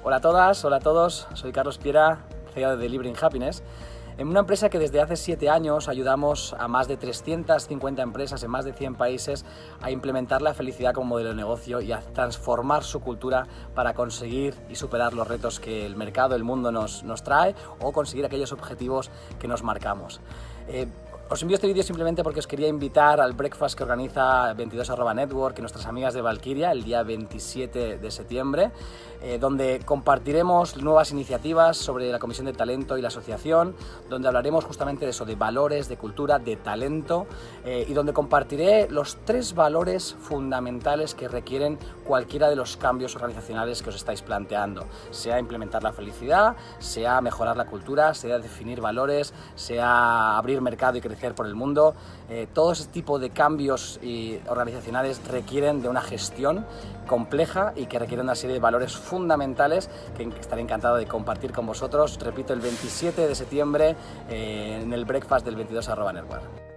Hola a todas, hola a todos, soy Carlos Piera, CEO de Delivering Happiness, en una empresa que desde hace 7 años ayudamos a más de 350 empresas en más de 100 países a implementar la felicidad como modelo de negocio y a transformar su cultura para conseguir y superar los retos que el mercado, el mundo nos trae o conseguir aquellos objetivos que nos marcamos. Os envío este vídeo simplemente porque os quería invitar al breakfast que organiza 22@network y nuestras amigas de Valkyria el día 27 de septiembre, donde compartiremos nuevas iniciativas sobre la Comisión de Talento y la Asociación, donde hablaremos justamente de eso, de valores, de cultura, de talento, y donde compartiré los 3 valores fundamentales que requieren cualquiera de los cambios organizacionales que os estáis planteando, sea implementar la felicidad, sea mejorar la cultura, sea definir valores, sea abrir mercado y crecer por el mundo. Todo ese tipo de cambios organizacionales requieren de una gestión compleja y que requieren una serie de valores fundamentales que estaré encantado de compartir con vosotros. Repito, el 27 de septiembre en el breakfast del 22@network.